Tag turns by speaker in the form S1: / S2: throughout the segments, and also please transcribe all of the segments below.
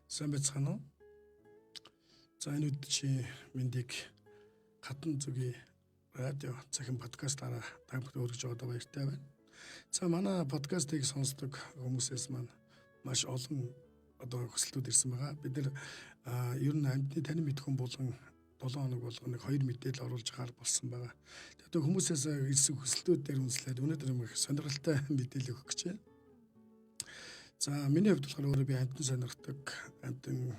S1: Сайн байцгаана уу? За энэ үдчийн мэндийг хатан зүгийн радио цахим подкастаараа та бүхэнд хүргэж байгаадаа баяртай байна. За манай подкастыг сонсдог хүмүүсээс маань маш олон хүсэлтүүд ирсэн байгаа. Бид нэр ер нь амьтны танин мэдхэн болгон 7 хоног болгон 2 мэдээлэл оруулж агаар болсон байгаа. Тэгээд хүмүүсээс ирсэн хүсэлтүүд дээр үндэслээд өнөөдөр их сонирхолтой мэдээлэл өгөх гэж байна. За миний хувьд болохоор өөрөө би амьтан сонирхдаг, амьтан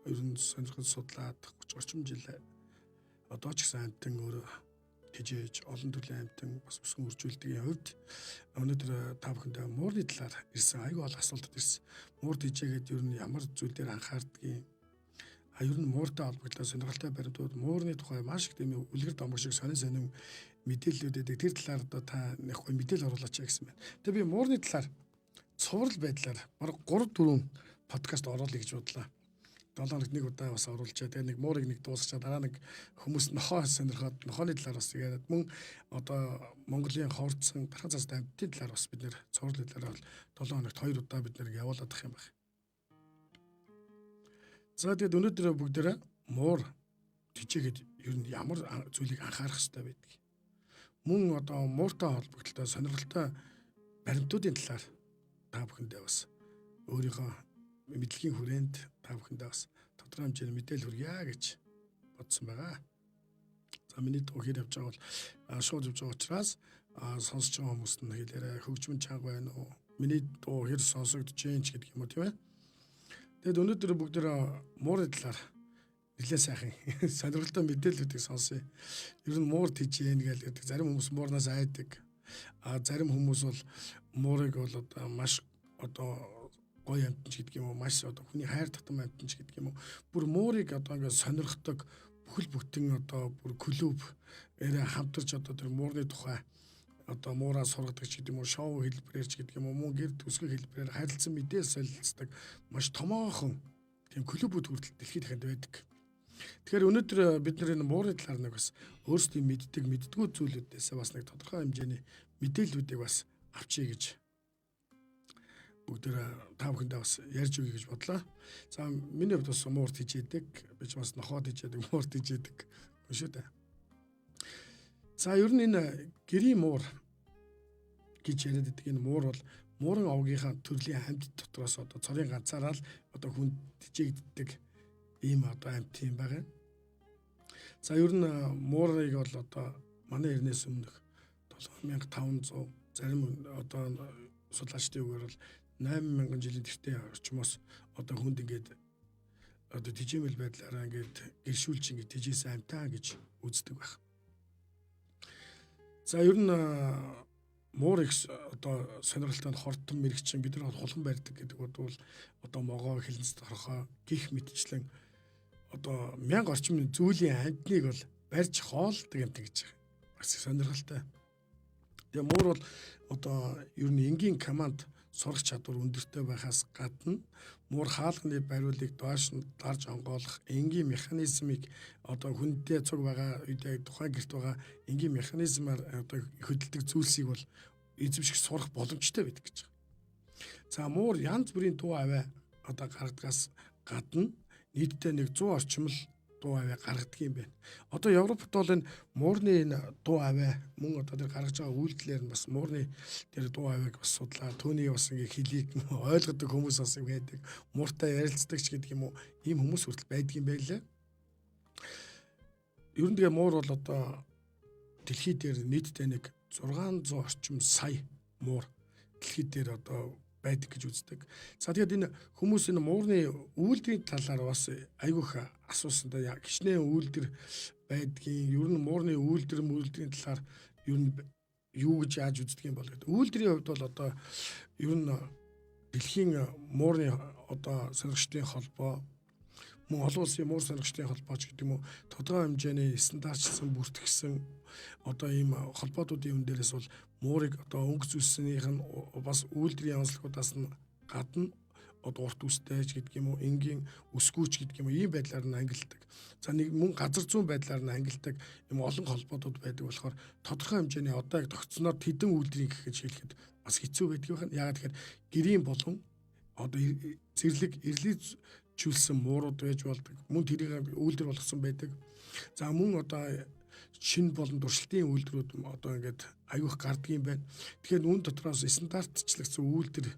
S1: ер нь сонирхол судлаад 30 орчим жил одоо ч гэсэн амьтан өөрөө тижээж олон төрлийн амьтан бас өсгөн үржүүлдгийн хувьд өнөөдөр та бүхэндээ муурны талаар ирсэн аюул бол асуултад ирсэн. Муур тижээгээд ер нь ямар зүйл дээр анхаардгийг ер нь мууртай холбогдсон сонирхолтой баримтууд муурны тухай маш их тийм үлгэр домог шиг сонин мэдээллүүд өгдөг. Тэр талаар одоо та нэг гоё мэдээлэл оруулаач гэсэн байна. Тэгээ би муурны талаар цуврал байдлаар бараг 3-4 подкаст оруулъя гэж бодлоо. 7 хоногт нэг удаа бас оруулчаа. Тэгээ нэг муурыг нэг дуусгачаа дараа нэг хүмүүс нохоо сонирхоод нохооны талаар бас яриад мөн одоо Монголын хоордсон гархан цастай амьтдын талаар бас бид нэр цуврал талаар 7 хоногт 2 удаа бид нэр явуулаад ах юм байна. За тэгээд өнөөдөр бүгдээрээ муур тижээгээд ер нь ямар зүйлийг анхаарах хэрэгтэй байдаг. Мөн одоо мууртай холбогдлоо сонирхолтой баримтуудын талаар та бүхэндээ бас өөрийнхөө мэдлэгийн хүрээнд та бүхэндээ бас тодорхой хэмжээний мэдээлэл хүргье гэж бодсон байгаа. За миний дуу хэр явж байгаа бол шууд явж байгаа учраас сонсож байгаа хүмүүст нь хэлээрэй. Хөгжмөн чанга байна уу? Миний дуу хэр сонсогдож байна ч гэдэг юм уу тийм ээ. Тэгэд өнөөдөр бүгдээ муурын талаар нэлээд сайхан сонирхолтой мэдээллүүдийг сонсъё. Ер нь муур тижээн гэдэг. Зарим хүмүүс муурнаас айдаг. Зарим хүмүүс бол муурыг бол одоо маш одоо гоё амьтанч гэдэг юм уу, маш одоо хүний хайр татам амьтанч гэдэг юм уу. Бүр муурыг одоо ингээд сонирхдог бүхэл бүтэн одоо бүр клуб эрэ хамтарч одоо тэр муурны тухай одоо муураа сургадаг ч гэдэг юм уу, шоу хэлбэрээр ч гэдэг юм уу, мөн гэр төсгөх хэлбэрээр харилцан мэдээ солилцдог маш томоохон тийм клубүүд хүртэл дэлхийд дахинд байдаг. Тэгэхээр өнөөдөр бид энэ муурны талаар нэг бас өөрсдийн мэддгүү зүйлүүдээс бас нэг тодорхой хэмжээний мэдээллүүдийг бас авчия гэж бүгдээр та бүхэндээ бас ярьж өгье гэж бодлоо. За миний хувьд бас муур тижээдэг, би ч бас нохоо тижээдэг, муур тижээдэг шүү дээ. За ер нь энэ гэрийн муур гэж яриад байдаг энэ муур бол муурын овгийнхаа төрлийн амьд дотроос одоо цорын ганцаараа л одоо хүн тижээгддэг ийм одоо амьт юм байгаа. За ер нь муурыг бол одоо манай эрнээс өмнөх 7500 зарим одоо судлаачдын үгээр бол 8000 жилийн тэртээ орчмоос одоо хүнд ингээд одоо тижээмэл байдлаараа ингээд гэршүүлж ингээд тижээсэн амьтаа гэж үздэг байх. За ер нь муур их одоо сонирхолтой хортон мэрэгчин бид нар хулган барьдаг гэдэг бол одоо могоо хилэнц торхоо гих мэтчлэн одоо 1000 орчим зүйлийн амьтныг бол барьж хоолдог юм гэж байгаа. Бас сонирхолтой. Тэгээ муур бол одоо ер нь энгийн команд сурах чадвар өндөртэй байхаас гадна муур хаалганы бариулыг доош нь дарж онгоолох энгийн механизмыг одоо хүнтэй цуг байгаа үедээ тухайн гэрт байгаа энгийн механизмаар одоо хөдөлдөг зүйлсийг бол эзэмших сурах боломжтой байдаг гэж байна. За муур янз бүрийн дуу аваа одоо гаргадгаас гадна нийтдээ нэг 100 орчим л дуу аваа гаргадаг юм байна. Одоо Европт бол энэ муурны энэ дуу аваа мөн одоо тэр гаргаж байгаа үйлдэлээр нь бас муурны тэр дуу авааг бас судлаа. Төвний бас ингээ хэлийг ойлгодог хүмүүс бас юм байдаг. Мууртай ярилцдаг ч гэдэг юм уу. Ийм хүмүүс хүртэл байдаг юм байлаа. Ер нь тэгээ муур бол одоо дэлхий дээр нийтдээ нэг 600 орчим сая муур дэлхий дээр одоо байдаг гэж үздэг. За тэгээд энэ хүмүүс энэ муурны үйлдвэрийн талаар бас айгүйх асуусан да гişнээ үйлдвэр байдгийн ер нь муурны үйлдвэрийн талаар ер нь юу гэж яаж үздэг юм бол гэдэг. Үйлдвэрийн хувьд бол одоо ер нь дэлхийн муурны одоо сонирхчдын холбоо мөн олон улсын муур сонирхчдын холбооч гэдэг юм уу тодорхой хэмжээний стандартчилсан бүртгэгсэн одоо ийм холбоотуудын юм дээрээс бол муурыг одоо өнгө зүйлснийх нь бас үйлдвэрийн онцлогуудаас нь гадна одоо урт үстэй ч гэдэг юм уу энгийн өсгүүч гэдэг юм уу ийм байдлаар нь ангилдаг. За нэг мөн газар зүүн байдлаар нь ангилдаг юм олон холбоотууд байдаг болохоор тодорхой хэмжээний одоо яг тогтсноор тэдэн үйлдвэрийн гэж хэлэхэд бас хэцүү байдаг байна. Яагаад тэгэхээр гэрийн болон одоо зэрлэг чүүлсэн муурууд байж болдог. Мөн тэрийг үйлдвэр болгосон байдаг. За мөн одоо шин болон туршилтын үйлдвэрүүд одоо ингээд аюух гардаг юм байна. Тэгэхээр үүн дотроос стандартчлагдсан үйлдвэр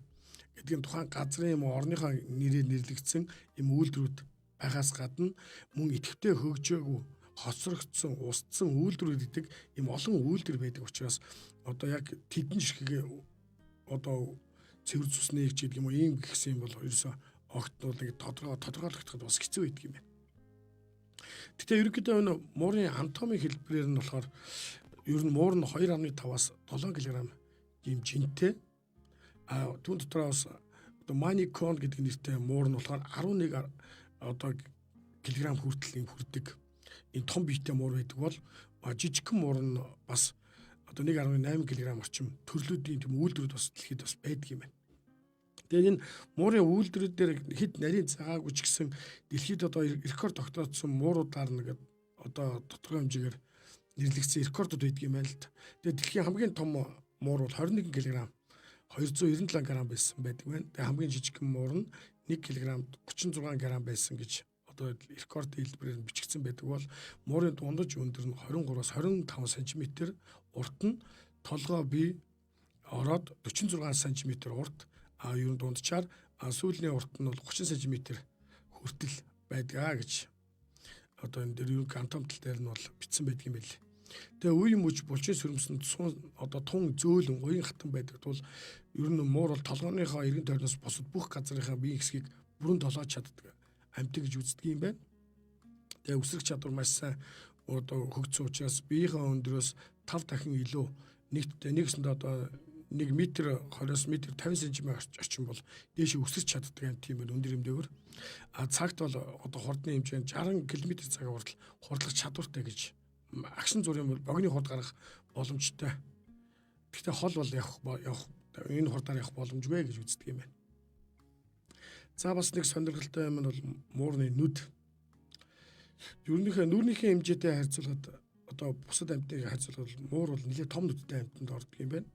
S1: гэдэг нь тухайн газрын юм орныхоо нэрээр нэрлэгдсэн юм үйлдвэрүүд байгаас гадна мөн идэвхтэй хөгжөөгүй хоцрогдсон, устсан үйлдвэрүүд гэдэг юм олон үйлдвэр байдаг учраас одоо яг тэдэн ширхэг одоо цэвэр зүснэ гэж юм уу ийм гисэн юм бол ерөөсөө огтнуудыг тодорхойлохдод бас хэцүү байдаг юм байна. Гэтэ ерөнхийдөө энэ муурын анатомийн хэлбэрээр нь болохоор ер нь муур нь 2.5-аас 7 кг ийм жинтэй. Түүн дотроос одоо маникон гэдэг нэртэй муур нь болохоор 11 одоо килограмм хүртэл юм хүрдэг. Энэ том биетэй муур байдаг бол жижигхэн муур нь бас одоо 1.8 кг орчим төрлүүдийн тийм үйлдвэрүүд бас дэлхийд бас байдаг юм байна. Тэгээд энэ муурын үйлдвэрүүд дээр хэд нарийн цагаагүй ч гэсэн дэлхийд одоо рекорд тогтоодсон мууруудаар нэг одоо тодорхой хэмжээгээр нэрлэгдсэн рекордууд байдаг юм байна л да. Тэгээд дэлхийн хамгийн том муур бол 21 кг 297 г байсан байдаг байна. Тэгээд хамгийн жижигхэн муур нь 1 кг 36 г байсан гэж одоо рекорд хэлбэрээр бичигдсэн байдаг бол муурын дундаж өндөр нь 23-аас 25 см, урт нь толгой бие ороод 46 см урт, ер нь дунджаар сүүлийн урт нь бол 30 см хүртэл байдгаа гэж одоо энэ дээр юу анатомтал дээр нь бол бичсэн байдаг юм байл. Тэгээ үе мөж булчин сүрмсэнд одоо тун зөөлөн уян хатан байдаг тул ер нь муур бол толгойнхоо эргэн тойрноос босод бүх газрынхаа биеийн хэсгийг бүрэн толгойч чаддаг амьтаг гэж үздэг юм байна. Тэгээ үсрэх чадвар маш сайн одоо хөгжсөн учраас биеийнхээ өндрөөс 5 дахин илүү нэгсэнд одоо 1 м 20-с м 50 см орчим бол дээш өсөж чаддаг юм тийм байна өндөр хэмжээгээр. Цагт бол одоо хурдны хэмжээнд 60 км/цаг хүртэл хурдлах чадвартай гэж агшин зургийн бол богино хурд гарах боломжтой. Гэхдээ хол бол явах энэ хурдаар явах боломжгүй гэж үздэг юм байна. За бас нэг сонирхолтой юм бол муурны нүд. Ерөнхийдөө нүрийнхээ хэмжээтэй харьцуулахад одоо бусад амьтныг харьцуулахад муур бол нэлээд том нүдтэй амьтанд ордог юм байна.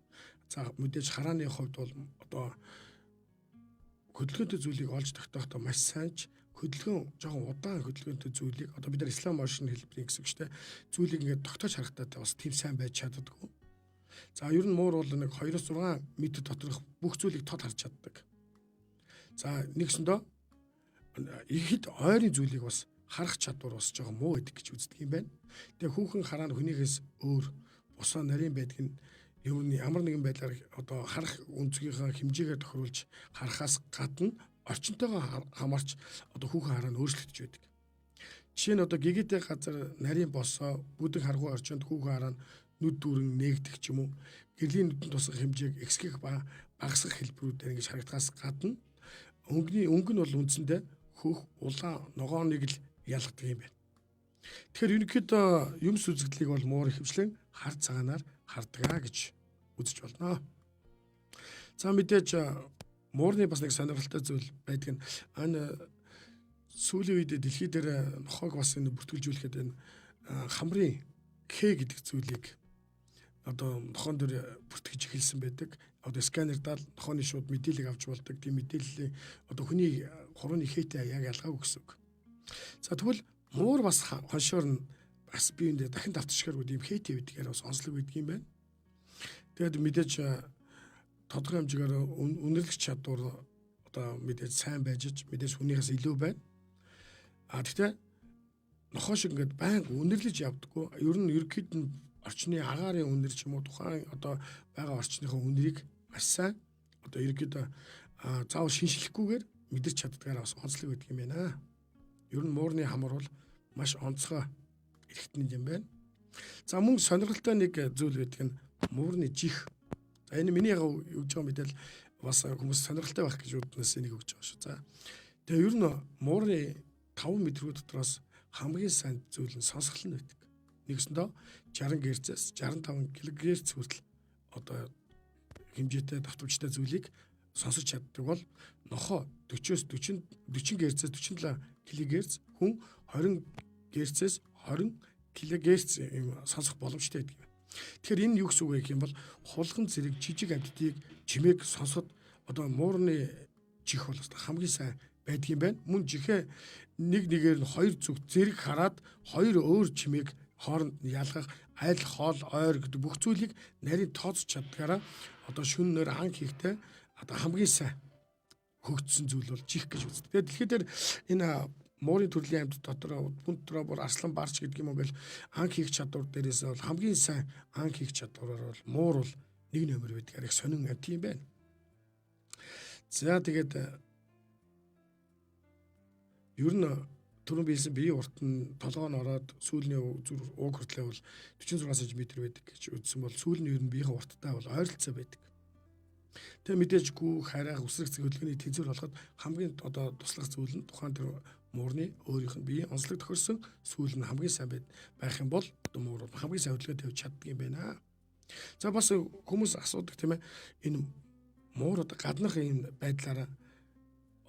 S1: За мэдээж харааны хувьд бол одоо хөдөлгөөнтэй зүйлийг олж тогтоохдоо маш сайнч хөдөлгөөн жоохон удаан хөдөлгөөнтэй зүйлийг одоо бид нар ислам оршин хэлбэрийн гэсэн үг шүү дээ. Зүйлийг ингээд тогтоож харахтаа бас тийм сайн байж чаддаггүй. За ер нь муур бол нэг 2-6 м доторх бүх зүйлийг тод харж чаддаг. За нэгсэндөө ихэд ойрын зүйлийг бас харах чадвар бас жоохон муу байдаг гэж үздэг юм байна. Тэгээ хүүхэн хараа хүнийхээс өөр босоо нарийн байдаг нь ер нь ямар нэгэн байдлаар одоо харах өнцгийнхаа хэмжээгээр тохируулж харахаас гадна орчинтойгоо хамаарч одоо хүүхэн хараа нь өөрчлөгдөж байдаг. Жишээ нь одоо гэгээтэй газар нарийн босоо бүдэг харгуй орчинд хүүхэн хараа нь нүд дүүрэн нээгдэх ч юм уу гэрлийн нүдэн тусах хэмжээг эксгэх ба багасгах хэлбэрүүдээр ингэж харагдахаас гадна өнгө нь бол үндсэндээ хөх улаан ногооныг л ялгадаг юм байна. Тэгэхээр ерөнхийдөө юмс үзэгдлийг бол муур ихэвчлэн хар цагаанаар хардгаа гэж үзэж болно. За мэдээж муурны бас нэг сонирхолтой зүйл байдаг нь энэ сүүлийн үед дэлхий дээр нохойг бас энэ бүртгүүлжүүлэхэд энэ хамрын К гэдэг зүйлийг одоо нохоон дээр бүртгэж эхэлсэн байдаг. Одоо сканер даал нохооны шууд мэдээлэл авч болдог. Тийм мэдээллийн одоо хүний хурууны К-тэй яг ялгаагүй гэсэн үг. За тэгвэл муур бас хоншоор нь бас биендээ дахин давтчихаргүй тийм К-тэй байдгаар бас онцлог байдаг юм байна. Тэгээд мэдээж тодорхой хэмжээгээр үнэрлэх чадвар одоо мэдээж сайн байж мэдээж хүнийхээс илүү байна. Гэхдээ нохоо шиг ингээд байнга үнэрлэж явдаггүй. Ер нь ерөнхийд нь орчны агаарын үнэр ч юм уу тухайн одоо байгаа орчныхоо үнэрийг маш сайн одоо ерөнхийдөө заавал шинжлэхгүйгээр мэдэрч чаддгаараа бас онцлог байдаг юм байна. Ер нь муурны хамар бол маш онцгой эрхтэн юм байна. За мөн сонирхолтой нэг зүйл гэдэг нь муурны жих. За энэ миний өгж байгаа мэдээлэл бас хүмүүс сонирхолтой байх гэж үднээс энийг өгж байгаа шүү. За тэгээ ер нь муурны 5 мэдрэгүүд дотроос хамгийн сайн зүйл нь сонсгол нь байдаг. Нэгсэндээ 60 Гц-с 65 кГц хүртэл одоо хэмжээтэй давтамжтай зүйлийг сонсож чаддаг бол нохоо 40-с 40 Гц-с 47 кГц хүн 20 Гц-с 20 кГц сонсох боломжтой байдаг юм. Тэгэхээр энэ юу гэсэн үг юм бол хулган зэрэг жижиг амьтдыг чимээг сонсоход одоо муурны чих бол хамгийн сайн байдгийн байна. Мөн жихээ нэг нэгээр нь хоёр зүгт зэрэг хараад хоёр өөр чимээг хооронд нь ялгах аль хоол ойр гэдэг бүх зүйлийг нарийн тооцож чаддгаараа одоо шүннээр анх хийхдээ одоо хамгийн сайн хөгжсөн зүйл бол жих гэж үздэг. Тэгээд дэлхийд дээр энэ муурын төрлийн амьд дотор бүн дотроо бүр арслан барч гэдэг юм уу гэл анх хийх чадвар дээрээс бол хамгийн сайн анх хийх чадвараар бол муур бол нэг нөмөр байдгаар их сонин амт юм байна. За тэгээд ер нь түрүүн биелсэн биеийн урт нь толгой нь ороод сүүлний зүр ууг хүртлээ бол 46 см байдаг гэж үзсэн бол сүүлний ер нь биеийн урттай бол ойролцоо байдаг. Тэгээ мэдээж гүү харайх үсрэг цэглэгээний тэнцвэр болоход хамгийн одоо туслах зүйл нь тухайн тэр муурны өөрийнх нь биеийн онцлог тохирсон сүүл нь хамгийн сайн байх юм бол одоо муур хамгийн сайн хөдөлгөөн тавьж чаддаг юм байна. За бас хүмүүс асуудаг тийм ээ энэ муур одоо гаднах юм байдлаараа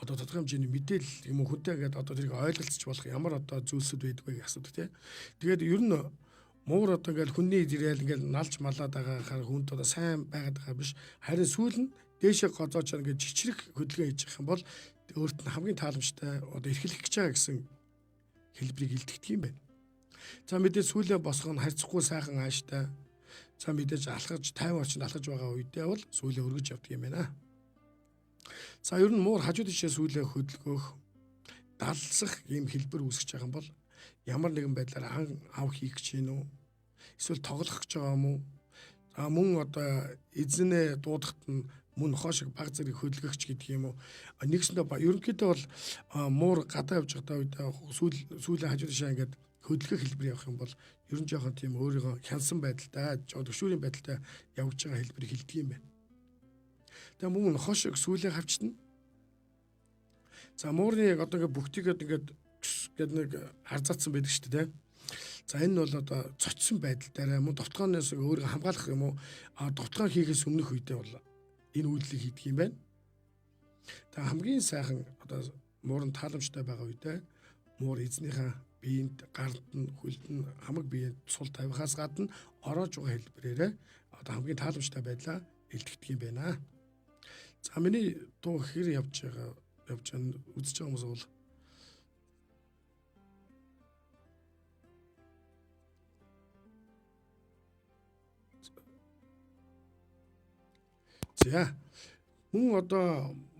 S1: одоо тодорхой хэмжээний мэдээлэл юм уу хүнтэй гэдэг одоо тэрийг ойлголцож болох ямар одоо зүйлсүүд байдаг вэ гэж асуудаг тийм. Тэгээд ер нь муур одоо ингээл хүнний ирээл ингээл налж малаад байгаа хүнд одоо сайн байгаад байгаа биш. Харин сүүл нь дээшээ гозоож ингээд жичрэх хөдөлгөөн хийж явах юм бол өөрт нь хамгийн тааламжтай одоо эрхлэх гэж байгаа гэсэн хэлбэрийг илтгэдэг юм байна. За мэдээж сүүлээ босгох нь харьцахгүй сайхан ааштай. За мэдээж алхаж 50 орчинд алхаж байгаа үедээ бол сүүлээ өргөж явдаг юм байна. За ер нь муур хажуу тишээ сүүлээ хөдөлгөөх далсах ийм хэлбэр үүсгэж байгаа юм бол ямар нэгэн байдлаар ав хийх гэж юм уу? Эсвэл тоглох гэж байгаа юм уу? А мөн одоо эзнээ дуудахт нь мөн хоошиг баг зэрэг хөдөлгөгч гэдэг юм уу? Нэгсэндээ ерөнхийдөө бол муур гадаа явж байгаа үед сүүлээ хажуу тишээ ингээд хөдөлгөх хэлбэр явах юм бол ер нь жоохон тийм өөрийгөө хянсан байдалтай, төгшүүрийн байдалтай явж байгаа хэлбэрийг хэлдэг юм байна. Тэгээ мөн хоошиг сүүлээ хавчтана. За муурны одоо ингээд бүгтийгээд ингээд гэдэг нэг харзаацсан байдаг шүү дээ. За энэ бол одоо цочсон байдалтаараа мөн довтгооноос өөрийгөө хамгаалах юм уу? Довтгоо хийхээс өмнөх үедээ бол энэ үйлдэлийг хийдэг юм байна. Тэгээ хамгийн сайхан одоо муурын тааламжтай байгаа үедээ муур эзнийхээ биеинд гард нь хөлд нь хамаг биеэд сул тавихаас гадна ороож байгаа хэлбэрээрээ одоо хамгийн тааламжтай байдлаа илтгэдэг юм байна. За миний дуу хэр явж байгаа үзэж байгаа хүмүүс бол за мөн одоо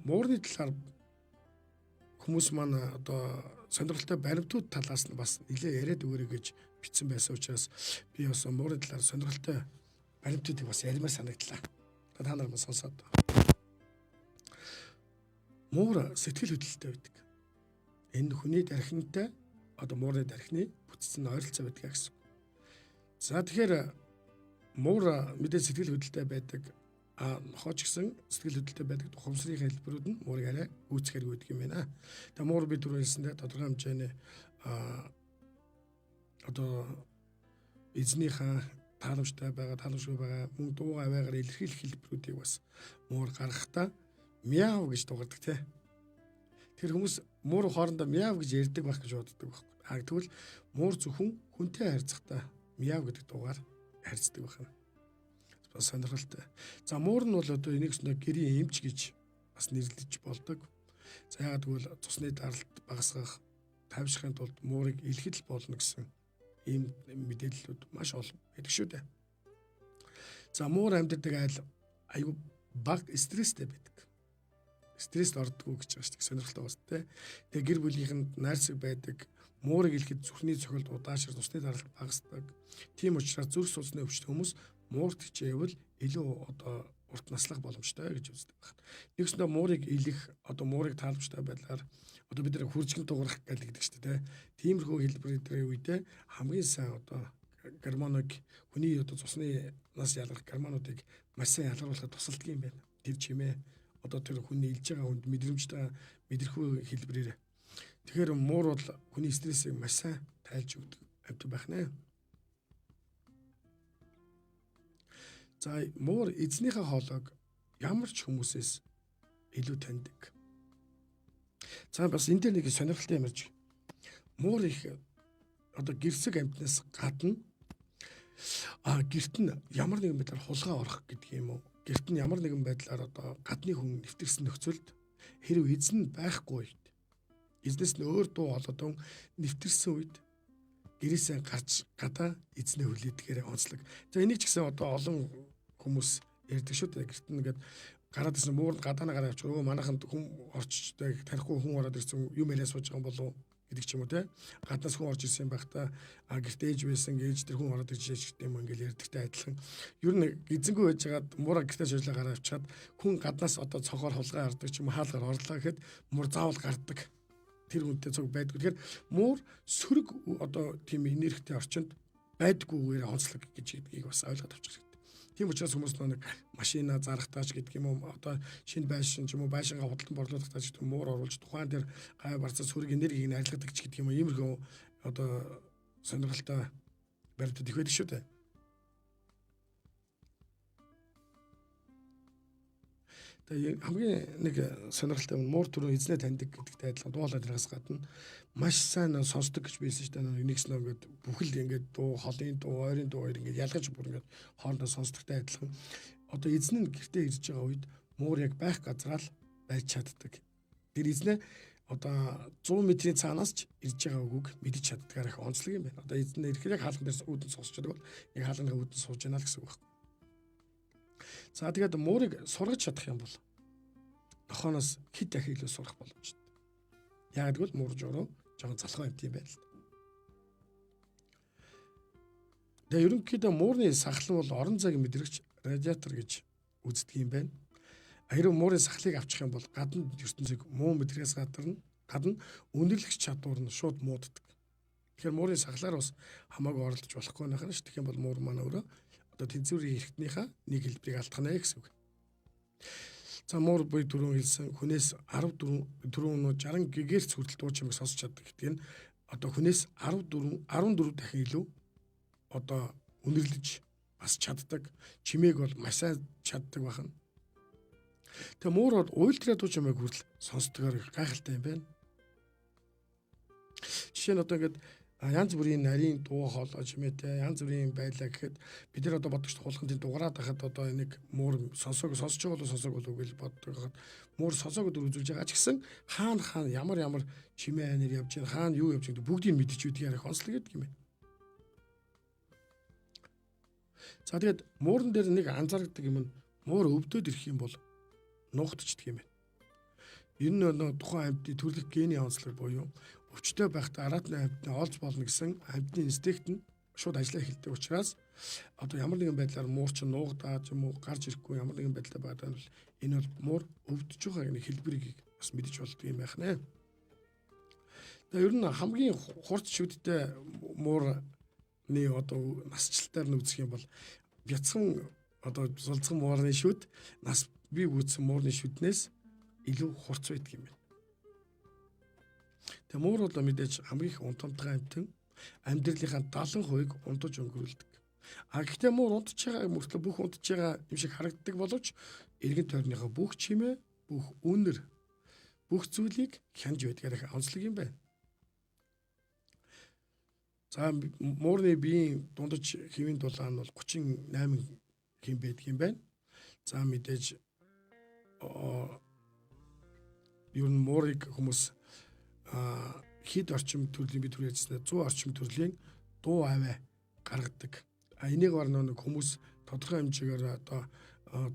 S1: муурны талаар хүмүүс маань одоо сонирхолтой баримтууд талаас нь бас нэлээ яриад өгөөрэй гэж бичсэн байсан учраас би бас муурны талаар сонирхолтой баримтуудыг бас ярмаар санагдлаа. Та нар бас сонсоод. Муур сэтгэл хөдлөлттэй байдаг. Энэ хүний дархинтай одоо муурны дархины бүтцэн ойролцоо байдаг гэсэн. За тэгэхээр муур мэдээ сэтгэл хөдлөлттэй байдаг. Нохооч гэсэн сэтгэл хөдлөлттэй байдаг тухамсрын хэлбэрүүд нь муурыг арай үүсгэр байдаг юм байна. Тэгээ муур бид түрүүлсэндээ тодорхой хэмжээний одоо эзнийхээ тааламжтай байгаа, тааламжгүй байгаа мөн дуу аваагаар илэрхийлэх хэлбэрүүдийг бас муур гаргахдаа мяв гэж дуурдаг тий. Тэр хүмүүс муур хоорондоо мяв гэж ярьдаг байх гэж боддог байхгүй. Тэгвэл муур зөвхөн хүнтэй харьцахдаа мяв гэдэг дуугаар харьцдаг байна. Бас сонирхолтой. За муур нь бол одоо энийг гэрийн эмч гэж бас нэрлэж болдог. За яагаад гэвэл цусны даралт багасгах, тавьшихын тулд муурыг илэхэд л болно гэсэн ийм мэдээллүүд маш олон байдаг шүү дээ. За муур амьдардаг айл аюу баг стресстэй байдаг. Стресст ордгоо гэж байгаа шүү дээ. Сонирхолтой бас тий. Тэгээ гэр бүлийнхэнд найрсаг байдаг. Муурыг илэхэд зүрхний цохилт удаашрал цусны даралт багасдаг. Тийм учраас зүрх судасны өвчтөн хүмүүс муурт хичээвэл илүү одоо урт наслах боломжтой гэж үздэг байна. Нэгсэндээ муурыг илэх одоо муурыг тааламжтай байдлаар одоо бид нэр хуржигэн дуурах гэдэг шүү дээ. Тиймэрхүү хэлбэрийн үедээ хамгийн сайн одоо гормоныг хүний одоо цусны нас ялгах гормонуудыг маш сайн ялгаруулахад тусалдаг юм байна. Тэр чимээ одоо тэр хүний илж байгаа хүнд мэдрэмжтэй мэдрэхүй хэлбэрээр. Тэгэхээр муур бол хүний стрессийг маш сайн тайлж өгдөг амьтан байх нэ. За муур эзнийхээ хоолойг ямар ч хүмүүсээс илүү таньдаг. За бас энэ дээр нэг сонирхолтой юм ярьж. Муур их одоо гэрсэг амьтнаас гадна гэрт нь ямар нэгэн байдлаар хулгай орох гэдэг юм уу? Гэрт нь ямар нэгэн байдлаар одоо гадны хүн нэвтэрсэн нөхцөлд хэрв эзэн нь байхгүй үед Эзнээс нь өөр дуу хоолойдон нэвтэрсэн үед гэрээсээ гарч гадаа эзнээ хүлээдгээр онцлог. За энийг ч гэсэн одоо олон хүмүүс ярьдаг шүү дээ. Гэрт нэгээд гараад ирсэн муур гадаанаа гараад авчих. Өө манайхан хүн орчтой танихгүй хүн ороод ирсэн юм яриа сууж байгаа болов гэдэг ч юм уу те. Гаднаас хүн орж ирсэн байхдаа гэрт ээж байсан ээж тэр хүн ороод ирж гэдэг юм ингээл ярьдагтай адилхан. Ер нь эзэнгүй байж хагаад муура гэртээ шижлээ гараад авчаад хүн гаднаас одоо цогоор хулгай хардаг ч юм уу хаалгаар орлоо гэхэд муур заавал гардаг. Тэр хүнтэй цог байдгүй. Тэгэхээр муур сөрөг одоо тийм энергитэй орчинд байдгүйгээр онцлог гэж гэдгийг бас ойлгоод авчих хэрэгтэй. Тийм учраас хүмүүс нэг машина зарахтаач гэдэг юм уу одоо шинэ байшин ч юм уу байшингаа худалдан борлуулах тааж гэдэг муур оруулж тухайн дээр гай барцаа сөрөг энергийг арилгадаг ч гэдэг юм уу иймэрхүү одоо сонирхолтой баримтууд их байдаг шүү дээ. Тэгээ хамгийн нэг сонирхолтой нь муур түрүү эзнээ таньдаг гэдэгтэй адилхан дуулаад байгаас гадна маш сайн сонсдог гэж байсан шүү дээ. Нэгс нэг ингээд бүхэл ингээд дуу, холын дуу, ойрын дуу хоёр ингээд ялгаж бүр ингээд хоорондоо сонсдогтой адилхан. Одоо эзэн нь гэртээ ирж байгаа үед муур яг байх газараа л байж чаддаг. Тэр эзнээ одоо 100 метрийн цаанаас ч ирж байгаа үгүйг мэдэж чаддгаар их онцлог юм байна. Одоо эзэн ирэхээр яг хаалган дээр үүдэн сонсчод бол яг хаалганы үүдэн сууж яана л гэсэн үг байна. За тэгээд муурыг сургаж чадах юм бол нохооноос хэд дахин илүү сурах боломжтой. Яг гэвэл муур журуу жоохон залхуу амт юм байна л. Тэгээ ерөнхийдөө муурны сахлан бол орон цагийн мэдрэгч радиатор гэж үздэг юм байна. Хэрвээ муурын сахлыг авчих юм бол гадна ертөнцийг муу мэдрээс гадна үнэрлэгч чадвар нь шууд мууддаг. Тэгэхээр муурын сахлаар бас хамаагүй оролдож болохгүй нахна ш. Тэгэх юм бол муур маань өөрөө одоо тэнцвэрийн хэрэгтнийхээ нэг хэлбэрийг алдахна гэсэн үг. За муур буй дөрөв хэлсэн хүнээс 60 гигагерц хүртэл дуу чимээг сонсч чаддаг гэдэг нь одоо хүнээс 14 дахин илүү одоо үнэрлэж бас чаддаг. Чимээг бол маш сайн чаддаг байна. Тэгээ муур бол ультра дуу чимээг хүртэл сонсдогоор гайхалтай юм байна. Жишээ нь одоо ингээд янз бүрийн нарийн дуу хоолой чимээтэй янз бүрийн байлаа гэхэд бид нар одоо бодогч хулганд дугаараад байхад одоо нэг муур сонсож байгаа бол сонсог болов гэж боддог. Муур сонсоог үзүүлж байгаа ч гэсэн хаана ямар чимээ анир явж байгаа хаана юу явж байгаа бүгдийг мэдэж үдгээр их онцлог гэдэг юм байна. За тэгээд муурн дээр нэг анзаардаг юм нь муур өвдөд ирэх юм бол нуугдчихдаг юм байна. Энэ нь тухайн амьтны төрөлх гений онцлог буюу өвчтөй байхдаа аратны амьтны олж болно гэсэн амьтны инстинкт нь шууд ажиллаа эхэлдэг учраас одоо ямар нэгэн байдлаар муур ч нуугдаад юм уу гарч ирэхгүй ямар нэгэн байдлаар байгаа бол энэ бол муур өвдөж байгаа нэг хэлбэрийг бас мэдэж болдго юм байх нэ. Тэгээ ер нь хамгийн хурц шүдтэй муурны одоо насжилтаар нь үзэх юм бол бяцхан одоо зулцхан муурны шүд нас бий үүссэн муурны шүднээс илүү хурц байдаг юм байна. Тэгээ муур бол мэдээж хамгийн их унтамтгай амьтан амьдралынхаа 70%-ийг унтаж өнгөрүүлдэг. Гэхдээ муур унтж байгаа мөртлөө бүх унтж байгаа юм шиг харагддаг боловч эргэн тойрныхоо бүх чимээ, бүх үнэр, бүх зүйлийг хянж байдгаар их онцлог юм байна. За муурны биеийн дундаж хэвийн дулаан бол 38 хэм байдаг юм байна. За мэдээж ер нь муурыг хүмүүс хэд орчим төрлийн би түрүү ярьсан 100 орчим төрлийн дуу аваа гаргадаг. Энийг бар нэг хүмүүс тодорхой хэмжээгээр одоо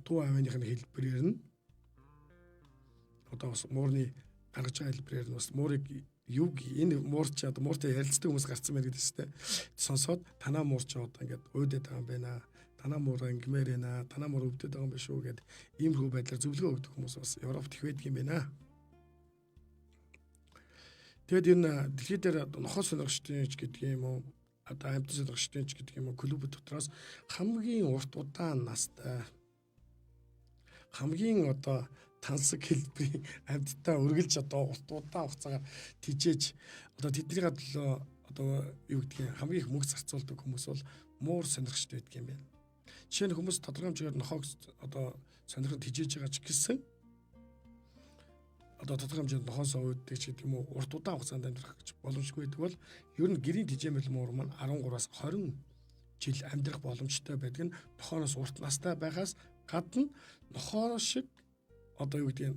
S1: дуу авааных нь хэлбэрээр нь одоо бас муурны гаргаж байгаа хэлбэрээр нь бас муурыг юг энэ муурч одоо мууртай ярилцдаг хүмүүс гарцсан байна гэдэг чинь сонсоод танаа муурч одоо ингээд уйдаад байгаа юм байна. Танаа муур ингэмээр байна. Танаа муур өвдөд байгаа юм биш үү гэд иймэрхүү байдлаар зөвлөгөө өгдөг хүмүүс бас Европт их байдаг юм байна. Тэгэд энэ дэлхийд дээр нохоо сонирхчдын гэдэг юм уу одоо амьд сонирхчдын гэдэг юм уу клуб дотроос хамгийн урт удаан настай хамгийн одоо тансаг хэлбэрийн амьдтай үргэлж одоо урт удаан хугацаагаар тижээж одоо тэдний төлөө одоо юу гэдгийг хамгийн их мөнгө зарцуулдаг хүмүүс бол муур сонирхчд байдаг юм байна. Жишээ нь хүмүүс тодорхой хэмжээгээр нохоог одоо сонирхож тижээж байгаа ч гэсэн одоо тодорхой хэмжээнд нохоосоо үүддэг ч гэдэг юм уу урт удаан хугацаанд амьдрах гэж боломжгүй байдаг бол ер нь гэрийн тижээмэл муур маань 13-аас 20 жил амьдрах боломжтой байдаг нь нохооноос урт настай байгаас гадна нохоо шиг одоо юу гэдгийг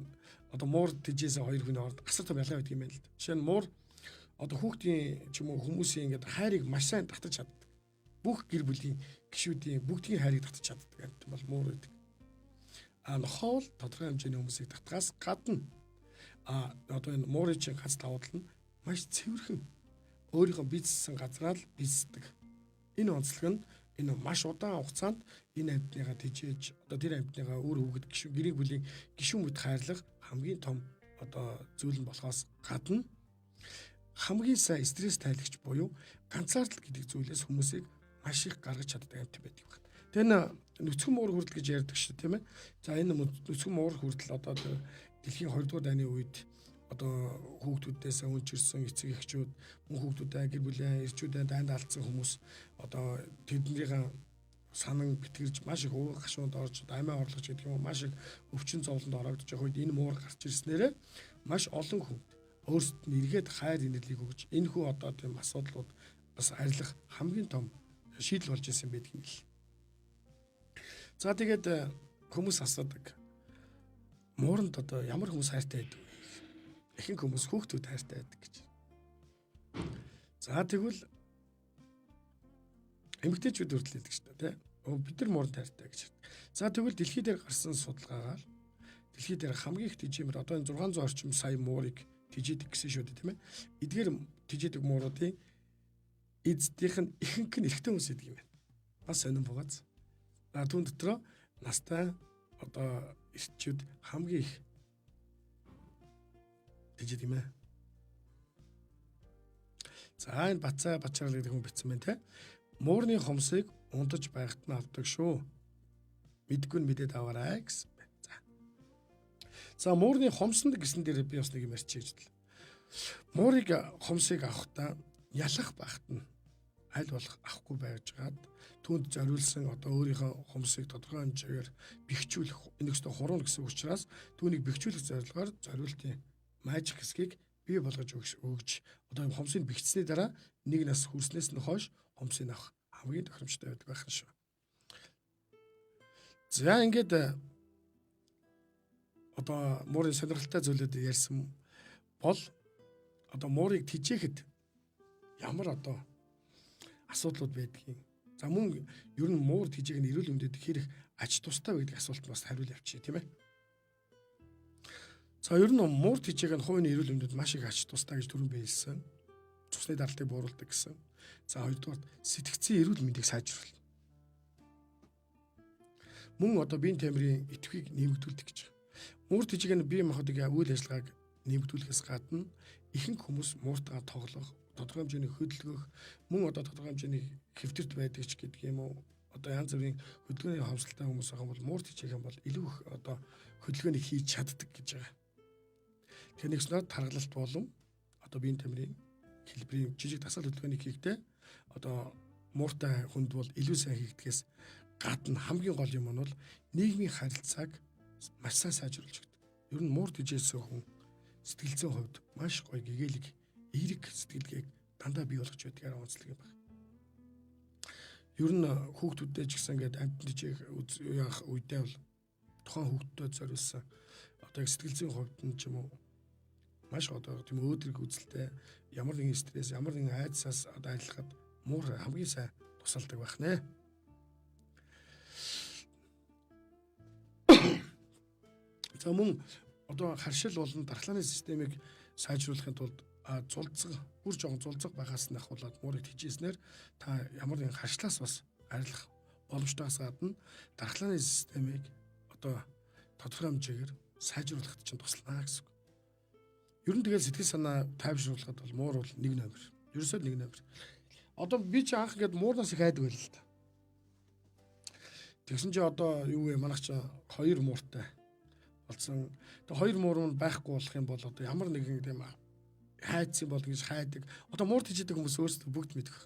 S1: одоо муур тэжээс хоёр хүний хооронд асар том ялгаа байдаг юм байна л да. Жишээ нь муур одоо хүүхдийн ч юм уу хүмүүсийн ингээд хайрыг маш сайн татаж чаддаг. Бүх гэр бүлийн гишүүдийн бүгдийн хайрыг татаж чаддаг амьтан бол муур байдаг. Нохоо л тодорхой хэмжээний хүмүүсийг татгаас гадна одоо энэ муурын чинь гац давуу тал нь маш цэвэрхэн өөрийнхөө бизнессэн газраа л бизнесдэг. Энэ онцлог нь энэ маш удаан хугацаанд энэ амьтныгаа тижээж одоо тэр амьтныгаа өөр хүүхэд гишүүн гэрийн бүлийн гишүүн мэт хайрлах хамгийн том одоо зүйл нь болохоос гадна хамгийн сайн стресс тайлагч буюу ганцаардал гэдэг зүйлээс хүмүүсийг маш их гаргаж чаддаг амьтан байдаг байна. Тэр нөцгөн муур хүрдэл гэж ярьдаг шүү, тийм ээ. За энэ нөцгөн муур хүрдэл одоо дэлхийн 2 дугаар дайны үед одоо хүүхдүүдээс өнчирсэн эцэг эхчүүд, мөн хүүхдүүдээ гэр бүлийн эрчүүдээ дайнд алдсан хүмүүс одоо тэднийхэн санан битгэрж маш их өвөр гашуунд орж амиа орлогч гэдэг юм уу маш их өвчин зовлонд ороогдож байгаа үед энэ муур гарч ирснээрээ маш олон хүн өөрсдөд нь эргээд хайр инэрлийг өгж энэ хүү одоо тийм асуудлууд бас арилах хамгийн том шийдэл болж ирсэн байдаг юм л. За тэгээд хүмүүс асуудаг. Мууранд одоо ямар хүмүүс хайртай байдаг вэ? Ихэнх хүмүүс хүүхдүүд хайртай байдаг гэж. За тэгвэл эмэгтэйчүүд хүртэл байдаг шүү дээ, тийм. Бид нар мууранд хайртай гэж. За тэгвэл дэлхий дээр гарсан судалгаагаар дэлхий дээр хамгийн их тэжээмэр одоо энэ 600 орчим сая муурыг тэжээдэг гэсэн шүү дээ, тийм ээ. Эдгээр тэжээдэг мууруудын эздийнх нь ихэнх нь эрэгтэй хүмүүс идэг юм байна. Бас сонирн буугааз. Түүн дотроо настай одоо эрчүүд хамгийн их тэжээд юм аа. За энэ Бацаа Бачарал гэдэг хүн бичсэн байна, тийм. Муурны хомсыг унтаж байхад нь авдаг шүү. Мэдгүй нь мэдээд аваарай гэсэн байна. За муурны хомсонд гэсэн дээр би бас нэг юм ярьчих гэж. Муурыг хомсыг авахдаа ялах байхад нь аль болох авахгүй байжгаад түүнд зориулсан одоо өөрийнхөө хомсыг тодорхой хэмжээгээр бэхжүүлэх энэ өстө хуруу гэсэн учраас түүнийг бэхжүүлэх зорилгоор зориултын мажик хэсгийг бий болгож өгч одоо хомсыг бэхжсэний дараа нэг нас хүрснээс нь хойш хомсыг авах хамгийн тохиромжтой байдаг байх нь шүү. За ингээд одоо муурын сонирхолтой зүйлүүд ярьсан бол одоо муурыг тижээхэд ямар одоо асуудлууд байдгийг. За мөн ер нь муур тижээг нь эрүүл мэндэд хэрэг ач тустай вэ гэдэг асуулт бас хариулт явчих, тийм ээ. За ер нь муур тижээг нь хувийн эрүүл мэндэд маш их ач тустай гэж түрүүн биелсэн. Цусны даралтыг бууруулдаг гэсэн. За хоёрдугаар сэтгцийн эрүүл мэндийг сайжруулах. Мөн одоо биеийн тамирын идэвхийг нэмэгдүүлдэг гэж. Муур тижээг нь бие махбодын үйл ажиллагааг нэмэгдүүлэхээс гадна ихэнх хүмүүс мууртайгаа тоглох, тодорхой хэмжээний хөдөлгөх, мөн одоо тодорхой хэмжээний хэвтэрт байдаг ч гэдэг юм уу. Одоо янз бүрийн хөдөлгөөний хавсалтай хүмүүс байгаа бол муур тижээх юм бол илүү их одоо хөдөлгөөнийг хийж чаддаг гэж байгаа. Тэгэхээр нэгснээр таргалалт болон одоо биеийн тамирын хэлбэрийн жижиг дасгал хөдөлгөөнийг хийхдээ одоо мууртай хүнд бол илүү сайн хийгдгээс гадна хамгийн гол юм нь бол нийгмийн харилцааг маш сайн сайжруулж өгдөг. Ер нь муур тижээсэн хүн сэтгэл зүйн хувьд маш гоё гэгээлэг эерэг сэтгэлгээг дандаа бий болгож байдгаар онцлог юм байна. Ер нь хүүхдүүдтэй ч гэсэн ингээд амьд тижээх яах үедээ бол тухайн хүүхдүүдэд зориулсан одоо сэтгэл зүйн хувьд нь ч юм уу маш одоо тийм өөдрөг үзэлтэй ямар нэгэн стресс, ямар нэгэн айдсаас одоо арилгахад муур хамгийн сайн тусалдаг байх нэ. За мөн одоо харшил болон дархлааны системийг сайжруулахын тулд зулцэг, бүр жоохон зулцэг байгаас нь ахуулаад муурыг тижээснээр та ямар нэгэн харшлаас бас арилах боломжтойгоос гадна дархлааны системийг одоо тодорхой хэмжээгээр сайжруулахад чинь туслана гэсэн. Ер нь тэгэл сэтгэл санаа тайвшруулахад бол муур бол нэг номер. Ерөөсөө нэг номер. Одоо би ч анх ингээд муурнаас их айдаг байл л та. Тэгсэн чи одоо юу вэ? Манайх ч 2 мууртай болсон. Тэгээ 2 муур нь байхгүй болох юм бол одоо ямар нэгэн тийм хайцсан бол гэж хайдаг. Одоо муур тижээдэг хүмүүс өөрсдөө бүгд мэдэх.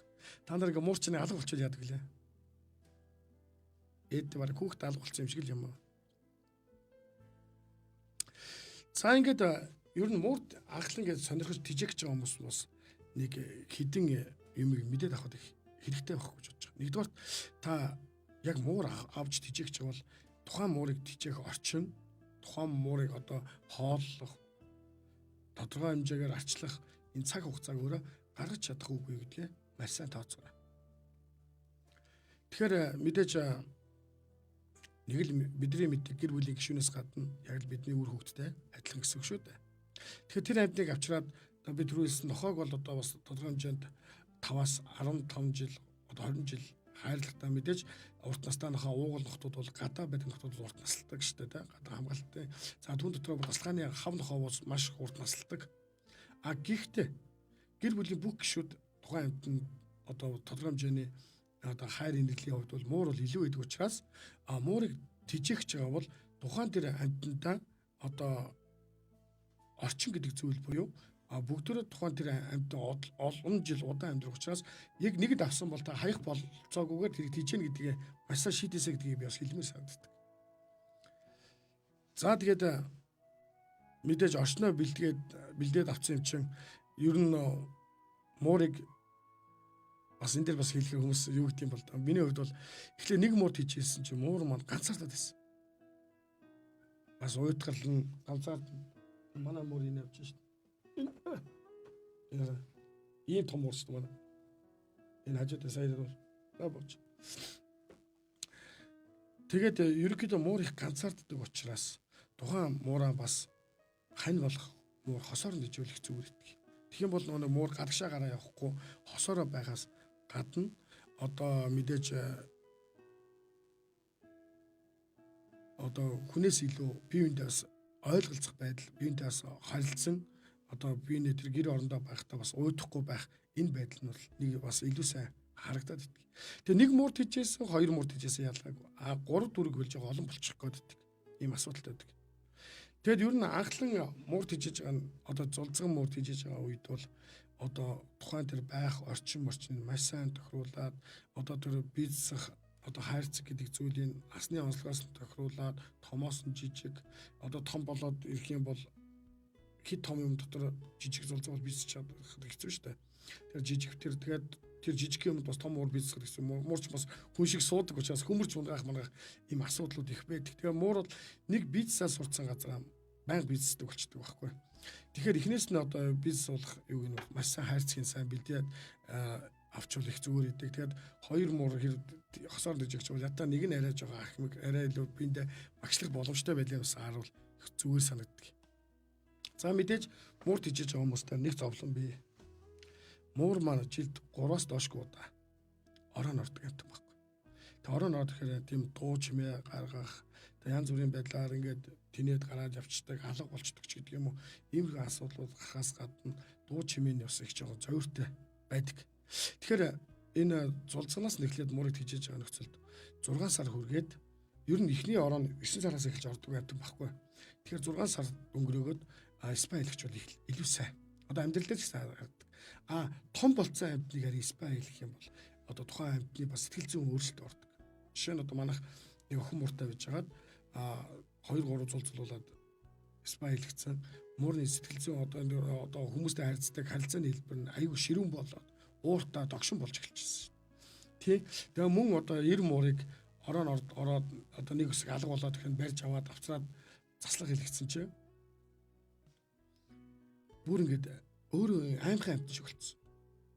S1: Та нар ингээ муур чинь алга болчиход яадаг лээ. Эд баг хүүхд алга болчихсон юм шиг л юм аа. За ингээд ер нь муурд анхлан ингээд сонирхож тижээх гэж байгаа хүмүүс бас нэг хідэн юмыг мэдээд авах хэрэгтэй байх гэж бодож байгаа. Нэгдүгээр та яг муур авч тижээх гэж бол тухайн муурыг тижээх орчин тухайн муурыг одоо хооллох, тодорхой хэмжээгээр арчлах энэ цаг хугацааг өөрөө гаргаж чадах үгүй гэдгээ маш сайн тооцоорой. Тэгэхээр мэдээж нэг л бидний мэддэг гэр бүлийн гишүүнээс гадна яг л бидний үр хөвгттэй адилхан гэсэн үг шүү дээ. Тэгэхээр тэр амьтныг авчираад би түрүүлсэн нохоог бол одоо бас тодорхой хэмжээнд 5-аас 15 жил одоо 20 жил хайрлагтай мэдээж урт настай нохоо уугуул нохтууд бол гадаа байдаг нохтууд урт насалдаг шүү дээ. Гадаа хамгаалалттай. За түүн дотор баслагааны хав нохоо бол маш урт насалдаг. Гэхдээ гэр бүлийн бүх гишүүд тухайн амьтанд одоо тодорхой хэмжээний одоо хайр инэрлийн хувьд бол муур бол илүү идэг учраас муурыг тижээх гэж байгаа бол тухайн тэр амьтандаа одоо орчин гэдэг зүйл буюу бүгдөө тухайн тэр амьтан олон жил удаан амьдрах учраас яг нэгд авсан бол та хаях болцоогүйгээр тэр тижээн гэдгийг маш сайн шийдээсэй гэдгийг би бас хэлмээр санагддаг. За тэгээд мэдээж орчноо бэлдээд авсан юм чинь ер нь муурыг бас энэ дээр бас хэлэхээр хүмүүс юу гэдэг юм бол миний хувьд бол эхлээ нэг муур тийжсэн чинь муур маань ганцаардаад байсан. Бас уйтгал ганцаард манай муур энэ явж шít. Энэ ийм том муур шүү дээ манай. Энэ хажуудаа сая бооч. Тэгээд ерөнхийдөө муур их ганцаарддаг учраас тухайн муураа бас хань болох муур хосоор нэжүүлэх зүгээр идэх. Тэгэх юм бол нөгөө муур гадагшаа гараа явахгүй хосоороо байгаас гадна одоо мэдээж одоо хүнээс илүү бие биендээ бас ойлголцох байдал, бие биендээ бас харилцсан одоо биений тэр гэр орондоо байхдаа бас уйдахгүй байх энэ байдал нь бол нэг бас илүү сайн харагдаад идэг. Тэгээ нэг муур тийжсэн, хоёр муур тийжсэн ялгаагүй. 3 4 хөлж байгаа олон болчих гээд идэг. Ийм асуудалтай байдаг. Тэгэд ер нь анхлан муур тийжэж байгаа нь одоо зулцган муур тийжэж байгаа үед бол одоо тухайн тэр байх орчин маш сайн тохируулаад одоо тэр бизнес одоо хайрцаг гэдэг зүйлийн асны онцлогоос тохируулаад томоос нь жижиг одоо том болоод ирэх юм бол хит том юм дотор жижиг зулцгал бизнес чадах хэцүү шүү дээ. Тэр жижиг тэгээд тэр жижиг юмд бас том муур бизнес гэсэн муурч бас хүн шиг суудаг учраас хөмөрч унгаах мангаах ийм асуудлууд их байдаг. Тэгээ муур бол нэг бизнесаа сурцсан газар байнга бизнесдэг болчдөг байхгүй. Тэгэхээр эхнээс нь одоо бизнес болох юуг нь маш сайн хайрцгийн сайн бэлдээд авчвал их зүгээр идэг. Тэгээд хоёр муур хэрэг хосоор дэжигч бол ятаа нэг нь арайж байгаа ахмиг арай илүү биендээ багшлах боломжтой байлаа бас харуул их зүгээр санагддаг. За мэдээж муур тижиж байгаа хүмүүстэй нэг зовлон бий. Муур маань жилд 3-аас доошгүй удаа орон ордог юм байна. Тэгээд орон орох гэхээр тийм дуу чимээ гаргах янз бүрийн байдлаар ингээд тинээд гараад явцдаг, алга болчдөг ч гэдэг юм уу. Ийм асуудлууд гарахаас гадна дуу чимээний бас их жоохон зовиртой байдаг. Тэгэхээр энэ зулцганаас нэхлээд муурыг тижээж байгаа нөхцөлд 6 сар хүргээд ер нь эхний ороо 9 сараас эхэлж ордог байдаг байхгүй. Тэгэхээр 6 сар өнгөрөөгөөд спа хэлэгч бол илүү сайн. Одоо амьдрал дээр ч сайн харагддаг. Том болцсон амьтныг харин спа хэлэх юм бол одоо тухайн амьтны бас сэтгэл зүйн өөрчлөлт ордог. Жишээ нь одоо манайх нэг охин мууртай байж байгаад 2-3 зулцлуулаад спа хэлэгцэн муурны сэтгэл зүйн одоо хүмүүстэй харилцдаг харилцааны хэлбэр нь аюу ширүүн болоод ууртаа догшин болж эхэлчихсэн. Тий. Тэгээ мөн одоо 90 муурыг ороод одоо нэг хэсэг алга болоод ихэн барьж аваад авцраад заслаг хэлэгцэн чинь бүр ингээд өөрөө аимхан амт шиг болчихсон.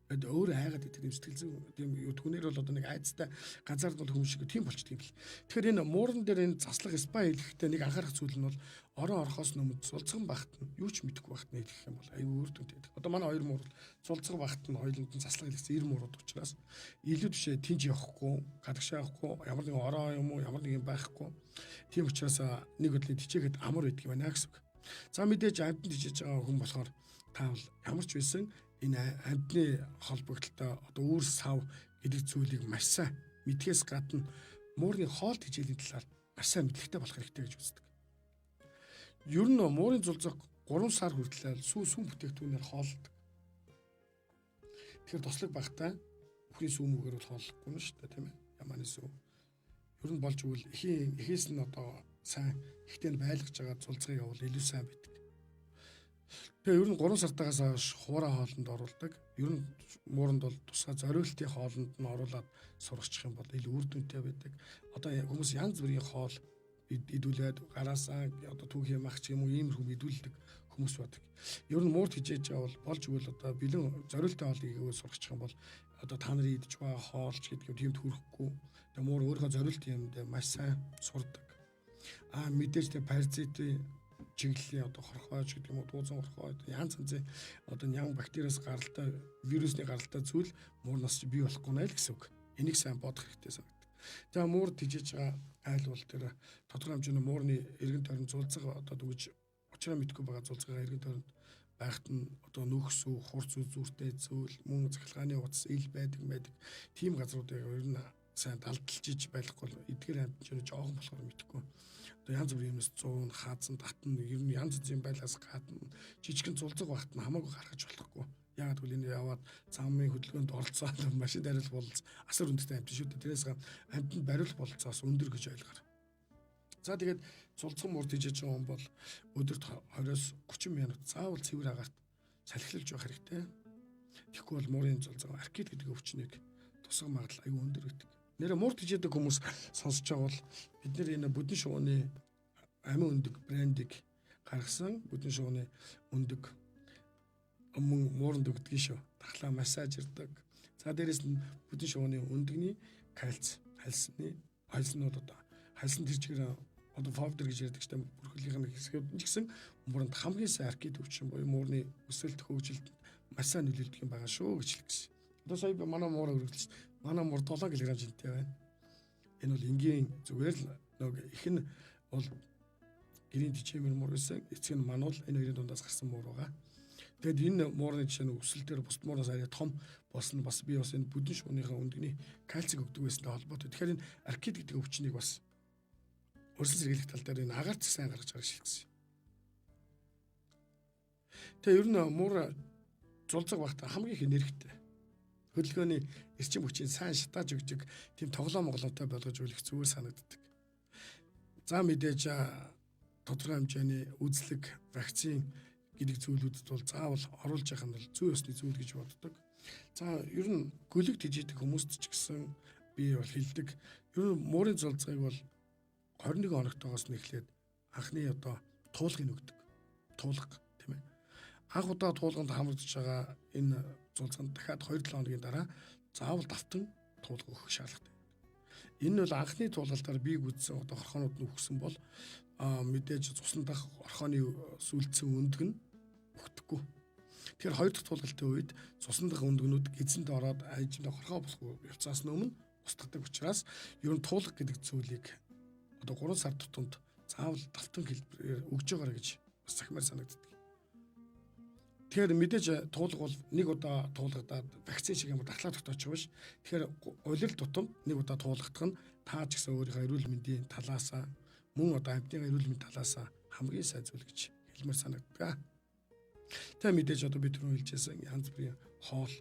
S1: Тэгээд өөрөө хайгаад идэг юм сэтгэл зүйн тийм түүнээр бол одоо нэг айцтай ганцаард бол хүмүүс шиг тийм болчдөг юм бэл. Тэгэхээр энэ мууран дээр энэ заслаг спа хэлэхдээ нэг анхаарах зүйл нь бол орон орохоос өмнө зулцган багт нь юу ч мэдэхгүй багт нь хэлэх юм бол аюу өөр дүнтэй. Одоо манай хоёр муур зулцган багт нь хоёуланд нь заслаг хэлсэн 90 муурууд учраас илүү тишээ тэнж явахгүй, гадагшаа явахгүй, ямар нэгэн ороо юм уу, ямар нэгэн байхгүй. Тийм учраас нэг хөдөлний тичээхэд амар байдаг юм байна гэсэн үг. За мэдээж амьтанд тижээж байгаа хүн болохоор таавал ямар ч байсан энэ амьтны холбогдлолтой одоо үр сав гэдэг зүйлийг маш сайн мэдхээс гадна муурны хоол тэжээлийн талаар маш сайн мэдлэгтэй болох хэрэгтэй гэж үздэг. Ер нь муурын зулцаг 3 сар хүртэл сүм бүтээгдэхүүнээр хоолдог. Тэгэхээр тослог багтаа бүхний сүмүүгээр бол хооллохгүй нь шүү дээ тийм ээ. Ямааны сүм. Ер нь болж игэл эхээс нь одоо сайн ихтэй нь байлгаж байгаа зулцгийг явуул илүү сайн байдаг. Тэгээ ер нь 3 сартаагаас хойш хуурай хоолнд оруулдаг. Ер нь мууранд бол тусгай зориултын хоолнд нь оруулаад сургачих юм бол илүү үр дүнтэй байдаг. Одоо хүмүүс янз бүрийн хоол идүүлээд гараасаа одоо түүхийн мах ч юм уу иймэрхүү идүүлдэг хүмүүс байдаг. Ер нь муурд хижээж байгаа бол болж өгвөл одоо бэлэн зориултаа хоол игээгүй сургачих юм бол одоо та нарын идж байгаа хоолч гэдэг юм тиймд хүрэхгүй. Тэгээ муур өөрөө зориулт юмд маш сайн сурдаг. Мэдээж тэр паразитын чиглэлийн одоо хорхойч гэдэг юм уу дуузан хорхой янз янзын одоо нян бактериас гаралтай вирусны гаралтай зүйл муурнаас бий болохгүй нэ л гэсэн үг. Энийг сайн бодох хэрэгтэй санагдав. За муур тижээж байгаа айл бол тэр тодорхой хэмжээний муурны эргэн тойрон зулцаг одоо дүгж учраа мэдгүй байгаа зулцгаа эргэн тойронд байхад нь одоо нөхс үү хурц үзүүртэй зүйл мөн цахилгааны утас ил байдаг тийм газруудыг ер нь сайн далдалж байхгүй эдгээр амтчны жоохон болохоор мэдхгүй. Одоо янз бүрийн юмс 100 хаазан татна ер нь янз бүрийн байлаас гадна жижигхэн зулцаг багт нь хамаагүй гаргаж болохгүй. Яг тэгвэл энэ яваад замын хөдөлгөөнд оролцоод машин дарил болц асар өндөртэй амт шүү дээ. Тэрээс амтнд бариулах бололцоос өндөр гэж ойлгоо. За тэгээд цулцсан муур тижээж байгаа хүн бол өдөрт 20-оос 30 минут заавал цэвэр агаарт салхилж явах хэрэгтэй. Тэгэхгүй бол муурын цулцсан аркид гэдэг өвчнийг тусгай магадлал аюу өндөр гэдэг. Нэрэ муур тижээдэг хүмүүс сонсож байгаа бол бид нэр энэ бүдэн шууны амин өндөг брендийг гаргасан бүдэн шууны өндөг мууранд өгдөг шүү. Дахлаа массаж ирдэг. За дээрэс нь бүдэн шууны өндөгний кальц, хальснууд одоо хальсан тэр чигээр одоо фовдер гэж ярьдаг ч юм бүрхлийнх нь хэсгүүд ч гэсэн мууранд хамгийн сайн аркид өвчин буюу муурны өсөлт хөгжилд маш сайн нөлөөлдөг юм байгаа шүү гэж хэлсэн. Одоо сая манай муур өргөлж манай муур 7 кг жинтэй байна. Энэ бол энгийн зүгээр л нэг их нь бол гэрийн тичэмэр муур байсан. Эцэг нь мануул энэ хоёрын дундаас гарсан муур байгаа. Тэгэд энэ муурны жишээ нь өсөлтөөр бусд муураас арай том болсон бас би бас энэ бүдэн шууныхаа өндөгний кальцийг өгдөг байсантай холбоотой. Тэгэхээр энэ аркид гэдэг өвчнийг бас өрсөлдөж сэргийлэх тал дээр энэ агаарч сайн гаргаж гарах шилжсэн. Тэгээ ер нь муур зулцаг багт хамгийн их нэрхтэй. Хөдөлгөөний эрчим хүчийг сайн шатааж өгдөг тийм тоглоом моглоотой болгож өгөх зүгээр санагддаг. За мэдээж тодорхой хэмжээний үзлэг, вакцин гэдэг зүйлүүдэд бол заавал оруулж явах нь бол зүй ёсны зүйл гэж боддог. За ер нь гөлөг тижээдэг хүмүүст ч гэсэн би бол хэлдэг. Ер нь муурын зулцгийг бол 21 хоногтойгоос нь эхлээд анхны одоо туулгыг өгдөг. Туулга тийм ээ. Анх удаа туулганд хамрагдж байгаа энэ зулцанд дахиад 2-7 хоногийн дараа заавал давтан туулга өгөх шаардлагатай. Энэ бол анхны туулгалтаар бий гүйцсэн одоо хорхоонууд нь өгсөн бол мэдээж цусан дах орхооны сүлдсэн өндөг нь өгдөхгүй. Тэгэхээр хоёр дахь туулгалтын үед цусан дах өндөгнүүд эзэнд ороод айжмд хорхоо болох явцаас өмнө устгадаг учраас ер нь туулга гэдэг зүйлийг одоо 3 сар тутамд заавал давтан хэлбэрээр өгж байгаарай гэж бас захимаар санагддаг. Тэгэхээр мэдээж туулга бол нэг удаа туулгадаад вакцин шиг юм дахлаа тогтоочих биш. Тэгэхээр улирал тутамд нэг удаа туулгадах нь та ч гэсэн өөрийнхөө эрүүл мэндийн талаасаа мөн одоо амьтны эрүүл мэндийн талаасаа хамгийн сайн зүйл гэж хэлмээр санагддаг. Тэгээ мэдээж одоо би түрүү хэлжсэн янз бүрийн хоол,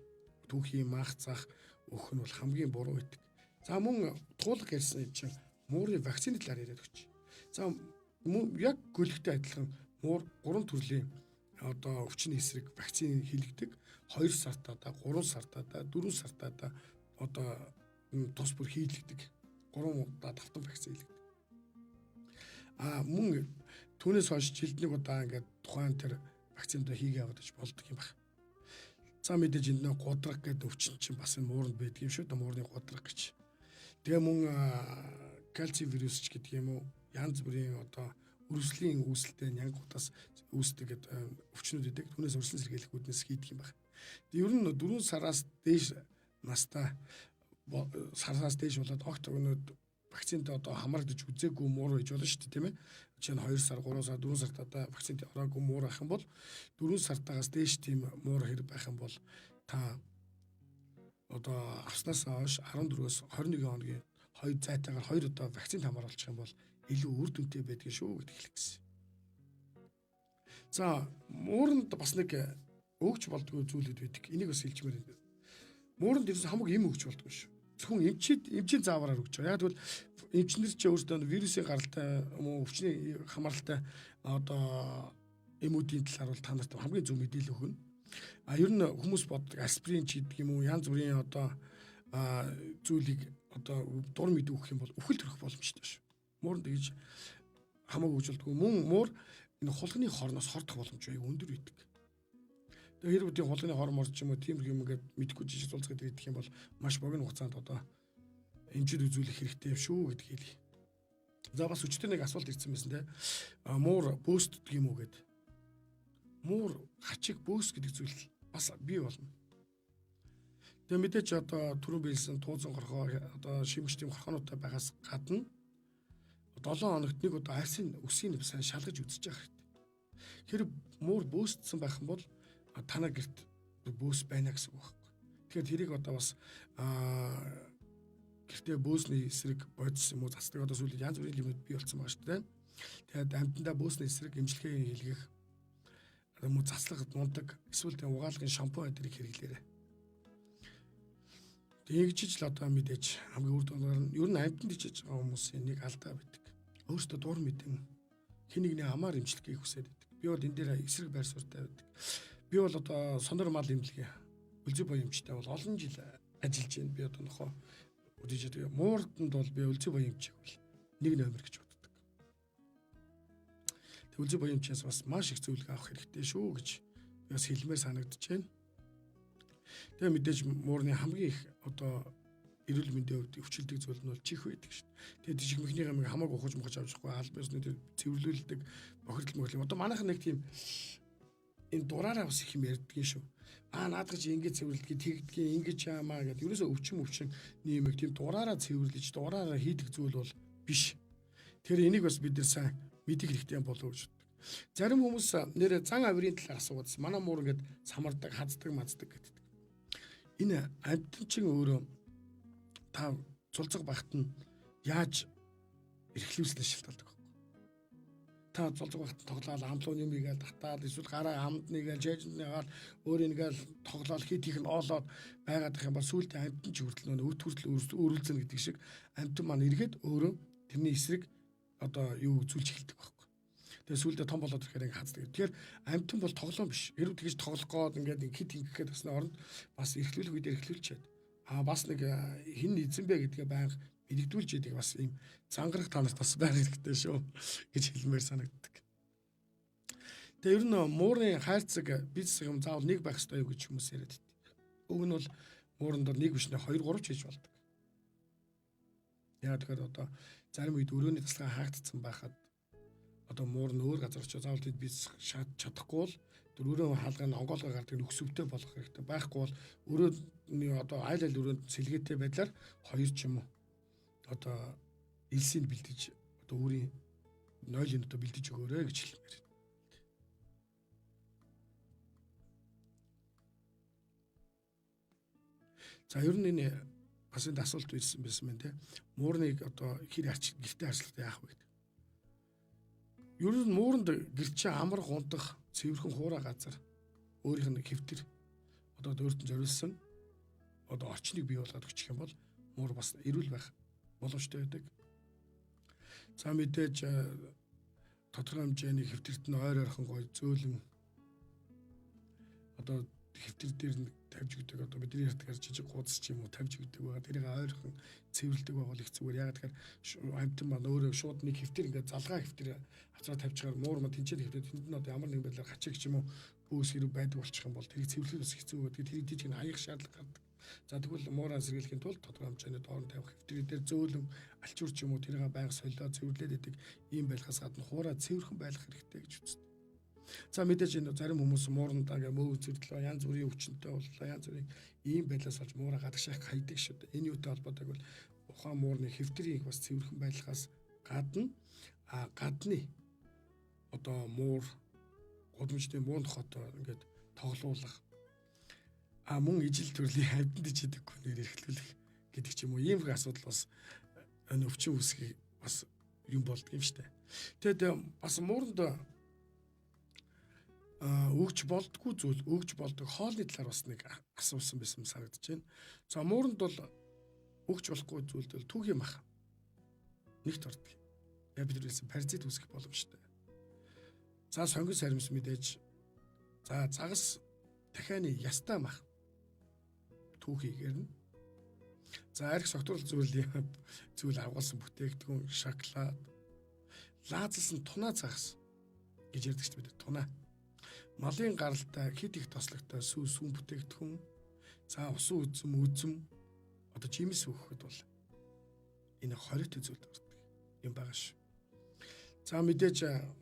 S1: түүхийн мах зах өөх нь бол хамгийн буруу байдаг. За мөн туулга ярьсан чинь муурын вакцины талаар яриад өгч. За яг гөлөгтэй адилхан муур 3 төрлийн одоо өвчний эсрэг вакцины хийлгдэг 2 сартаа да 3 сартаа да 4 сартаа да одоо тус бүр хийлгдэг 3 удаа давтан вакцин хийлгдэг. Мөн түүнээс хойш жилд нэг удаа ингээд тухайн тэр вакциндаа хийгээ аваад ич болдог юм байна. За мэдээж энэ гудраг гэдэг өвчин чинь бас энэ мууранд байдаг юм шүү дээ муурны гудраг гэж. Тэгээ мөн кальци вирус ч гэдэг юм уу янз бүрийн одоо өрсөлийн үүсэлтэй нянгуудаас үүсдэг өвчнүүд идэг. Түүнээс өрсөлдөн сэргийлэх үүднээс хийдэг юм байна. Ер нь 4 сараас дээш настай сараас дээш болоод огт өгнөд вакцинд одоо хамрагдаж үзээгүй муур гэж болно шүү дээ тийм ээ. Жишээ нь 2 сар, 3 сар, 4 сартаа вакцинд ороогүй муур ах юм бол 4 сартаагаас дээш тийм муур хэрэг байх юм бол та одоо авснаас хойш 14-өөс 21 хоногийн 2 зайтайгаар 2 удаа вакцинд хамааруулчих юм бол илүү үр дүнтэй байдаг шүү гэдэг хэлсэн. За мууранд бас нэг өгч болдгоо зүйлүүд байдаг. Энийг бас хэлчмээр байна. Мууранд ерөөс хамаагүй юм өгч болдгоо шүү. Зөвхөн эмчийн заавараар өгч байгаа. Яг тэгвэл эмчнэр ч өөрсдөө вирусын гаралтай өвчний хамааралтай одоо эмүүдийн талаар бол та нарт хамгийн зөв мэдээлэл өгнө. Ер нь хүмүүс боддог аспирин ч гэдэг юм уу янз бүрийн одоо зүйлийг одоо дур мэд өгөх юм бол өвхөл төрөх боломжтой шүү. Мууранд гэж хамаагүй хөгжүүлдэг. Мөн муур энэ хулганы хорноос хордох боломж аяг өндөр байдаг. Тэгээ хэрвээ тийм хулганы хор морч юм уу тийм юм ингээд мэдхгүй жижиг зулцгээд идэх юм бол маш богино хугацаанд одоо эмчид үзүүлэх хэрэгтэй шүү гэдгийг хэлье. За бас өчтөр нэг асуулт ирсэн байсан те. Муур бөөсдөг юм уу гэд. Муур хачиг бөөс гэдэг зүйл бас бий болно. Тэгээ мэдээж одоо түрүү биелсэн туузан горхоо одоо шимэгч тийм горхоонуудтай байгаас гадна 7 хоногт нэг удаа арсын үсгийг сайн шалгаж үзэж явах хэрэгтэй. Тэр муур бөөсдсөн байх юм бол танаа гэрт бөөс байна гэсэн үг байхгүй. Тэгэхээр тэрийг одоо бас гэртээ бөөсний эсрэг бодис юм уу цацдаг одоо сүүлийн янз бүрийн юмуд бий болсон байгаа шүү дээ. Тэгээд амьтандаа бөөсний эсрэг эмчилгээ хийлгэх юм уу цацлах мундаг эсвэл тийм угаалгын шампунь эдрийг хэрэглээрэй. Тэгжиж л одоо мэдээж хамгийн үр дүнээр нь ер нь амьтанд ичиж байгаа хүмүүсийн нэг алдаа байдаг. Өөртөө дур мэдэн хин нэгний амаар эмчилгээ хүсээд байдаг. Би бол энэ дээр эсрэг байр суурьтай байдаг. Би бол одоо сонор мал эмнэлгээ өлзий боёмчтай бол олон жил ажиллаж байна. Би одоо нохоо үдэж байгаа. Муурданд бол би өлзий боёмчийг бол нэг номер гэж боддог. Тэг өлзий боёмчаас бас маш их зөвлөгөө авах хэрэгтэй шүү гэж би бас хэлмээр санагдаж байна. Тэгээ мэдээж муурны хамгийн их одоо эрүүл мэндийн хувьд өвчлөдөг зүйл нь бол чих байдаг шүү дээ. Тэгээд чих мөхний гамыг хамаагүй ухаж мохож авчихгүй албаасны тэр цэвэрлүүлдэг бохирдол мөхөл. Одоо манайхан нэг тийм энэ дураараа бас их юм ярьдгийн шүү. Наадгаж ингэж цэвэрлэдгийг тэгдгийг ингэж яамаа гэдэг. Ерөөсөө өвчин нэмэг тийм дураараа цэвэрлэж дураараа хийдэг зүйл бол биш. Тэр энийг бас бид нар сайн мэдэх хэрэгтэй болов гэж боддог. Зарим хүмүүс нэр зан авирын талаар асуугаадс. Манай муур ингээд самардаг, хаздаг, маздаг гэдэг. Энэ амьтанчин өөрөө та цулцаг багт нь яаж эрхлүүлснээр шалтгаалдаг вэ? Та цулцаг багт тоглоод амлууны юм игээл татаад эсвэл гараа хамдны игээл жэжэнд ягаад өөр ингээл тоглоод хит их нь оолоод байгаад их юм бол сүүлдээ амьтанч хүртэл нөө өт хүртэл өөрүүлцэн гэдэг шиг амьтан маань эргээд өөрөө тэрний эсрэг одоо юу үзүүлж эхэлдэг байхгүй. Тэгээ сүүлдээ том болоод ирэхээр ингэ хаздаг. Тэгэхээр амьтан бол тоглоом биш. Хэрвээ тэгж тоглох гээд ингээд хит ингэхэд басны оронд бас эрхлүүлэх үед эрхлүүлчихэд бас нэг хин эзэн бэ гэдгээ байнга мэдэгдүүлж яадаг бас ийм зангарах танарт бас байх хэрэгтэй шүү гэж хэлмээр санагддаг. Тэгээ ер нь муурын хайрцаг бизнес юм заавал нэг байх ёстой юу гэж хүмүүс яриад байдаг. Уг нь бол мууранд нэг биш нэ 2 3 ч хийж болдог. Яа тэгэхээр одоо зарим үед өрөөний таслага хаагдсан байхад одоо муур нь өөр газар очиж заавал тэд бизнес шат чадахгүй бол дөрөвөө хаалганы онгоолгоо гардаг нөхсөвтэй болох хэрэгтэй. Байхгүй бол өрөөний одоо айл өрөөнд сэлгээтэй байдлаар 2 ч юм уу одоо элсийг бэлдэж одоо өөрийн нойлын одоо бэлдэж өгөөрэй гэж хэлмээр. За ер нь энэ бас энэ асуулт ирсэн байсан байна те. Муурныг одоо хэр гэртээ харьцуулахад яах вэ гэдэг. Ер нь мууранд гэрчээ амар гунтах цэвэрхэн хуурай газар өөрийнх нь хэвтэр одоо өөртөө зориулсан одоо орчныг бий болгоод өгчих юм бол муур бас эрүүл байх боломжтой байдаг. За мэдээж тодорхой хэмжээний хэвтэрт нь ойр ойрхон гой зөөлөн одоо хэвтэр дээр нь тавьж өгдөг одоо бидний ярьдгаар жижиг гудас ч юм уу тавьж өгдөг байгаа. Тэрийг ойрхон цэвэрлдэг байгаа л их зүгээр. Яг тэгэхээр амьтан маань өөрөө шууд нэг хэвтэр ингээд залгаа хэвтэр авцраа тавьчихаар муур мод тэнцээд хэвтэр тэнд нь одоо ямар нэгэн байдлаар хачиг ч юм уу бөөс хэрэг байдаг болчих юм бол тэрийг цэвэрлэх бас хэцүү байдаг. Тэрийг дижиг нь хаях шаардлага гардаг. За тэгвэл муураа сэргийлэхийн тулд тодорхой хэмжээний доорн тавих хэвтрээ дээр зөөлөн алчуур ч юм уу тэрийг байнга солио цэвэрлээд идэг ийм байлгаас гадна хуурай цэвэрхэн байх хэрэгтэй гэж үздэг. За мэдээж энэ зарим хүмүүс мууранд ингээ мөв зэрдлөө янз бүрийн өвчнөд боллоо янз бүрийн ийм байлаас болж муураа гадагшаах хайдаг шүү дээ. Энэ юутай холбоотой бол ухаан муурны хэвтрийг бас цэвэрхэн байлгаас гадна гадны одоо муур гудамжны муунд хотоо ингээд тоглуулах мөн ижил төрлийн амьтанд ичдэг хүнээр эрхлүүлэх гэдэг ч юм уу ийм их асуудал бас өвчин үүсгий бас юм болдго юм штэ. Тэгэд бас мууранд өгч болдгоо зүйл өгч болдог хоолны талаар бас нэг асуусан байсан санагдаж байна. За мууранд бол өгч болохгүй зүйлд бол түүхийн мах нэгт ордог. Яг бид хэлсэн паразит үүсгэх боломжтой. За сонгон саримс мэдээж за загас дахианы ястай мах түүхийгээр нь за арх согтуурал зүйл авгалсан бүтээгдэхүүн шоколад лаазалсан тунаа загас гэж ярьдаг шүү дээ. Тунаа. Малын гаралтай хэд их тослогтой сүүн бүтээгдэхүүн. За усан үзэм одоо жимс өгөхөд бол энэ хориотой зүйл болдог юм байгаа ш. За мэдээж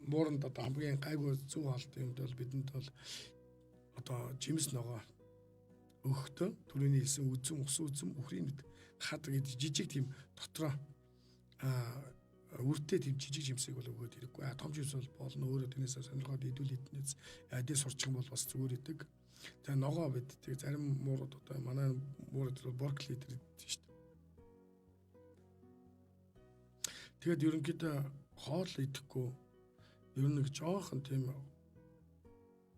S1: мууранд одоо хамгийн гайгүй зөв хоолт юмд бол бидэнд бол одоо жимс ногоо өгөхдөө түрүүний хэлсэн усан үзэм үхрийн мэд хад гэдэг жижиг тийм дотроо үртэй тийм жижиг жимсийг бол өгөөд хэрэггүй. Том жимс бол болно өөрөө тэрнээс сонирхоод идүүл иднээс адил сурчих юм бол бас зүгээр идэг. Тэгээ ногоо биддэг зарим муурууд одоо манай муурууд бол боркли дээр идэж шүү дээ. Тэгээд ерөнхийдөө хоол идэхгүй ер нь нэг жоохон тийм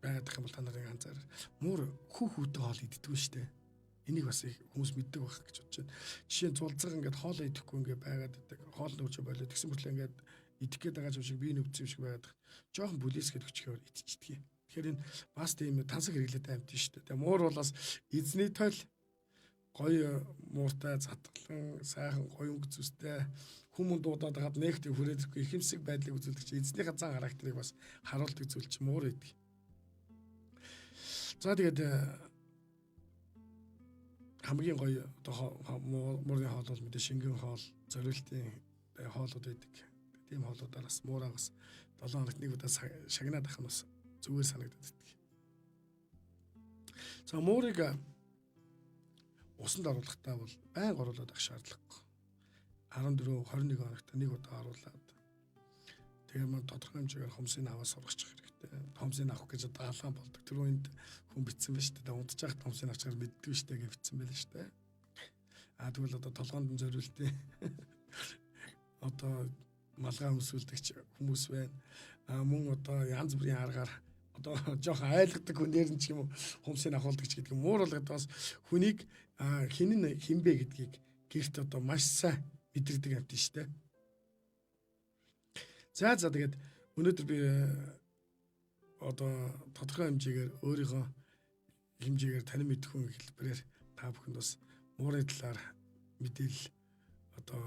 S1: байгаад их юм бол та нарын анзаар муур хүүтэй хоол иддэг шүү дээ. Энийг бас их хүмүүс мэддэг байх гэж бодож байна. Жишээ нь цулцаг ингээд хоол идэхгүй ингээд байгаад идэг. Хоол нөөж болоо тэгсэн мэт л ингээд идэх гээд байгаа юм шиг би нөвцсөн юм шиг байгаад жоохон бүлэс гэдэг өчгөөр идчихдэг. Тэгэхээр энэ бас тийм тансаг хэрэглээд амьд шүү дээ. Тэгээ муур бол бас эзний тойл гоё мууртай затгалан сайхан гоё өнгө зүстэй хүмүүн дуудаад хаад нэгт хүрээдрэхгүй их юмсэг байдлыг үзүүлдэг чинь эзний газан характерыг бас харуулдаг зүйл чинь муур идэг. За тэгээд хамгийн гоё одоо муурын хоол бол мэдээ шингэн хоол, зориултын хоолууд байдаг. Тийм хоолуудаар бас муураагаас 7 хоногт нэг удаа шагнаад ах нь бас зүгээр санагдаад байдаг. За муурыг усанд оруулахдаа бол байнга оруулаад авах шаардлагагүй. 14, 21 хоногт нэг удаа оруулаад тэгээд мөн тодорхой хэмжээгээр хомсыг аваад сургачих хэрэгтэй. Хомсыг авах гэж одоо алаан болдог. Тэр үед хүн битсэн байж тээ. Унтж байхад хомсыг авчихаар мэддэг шүү дээ гэж битсэн байл шүү дээ. Тэгвэл одоо толгоонд нь зориултыг одоо малгай өмсүүлдэгч хүмүүс байна. Мөн одоо янз бүрийн аргаар одоо жоох айлгадаг хүнээр нь ч юм уу хомсыг авахулдаг ч гэдэг юм. Муур болгоод бас хүнийг хинбэ гэдгийг гэрт одоо маш сайн мэдэрдэг амт нь шүү дээ. За тэгээд өнөөдөр би одоо тодорхой хэмжээгээр өөрийнхөө хэмжээгээр танин мэдэх хүн хэлбэрээр та бүхэнд бас муурын талаар мэдээлэл одоо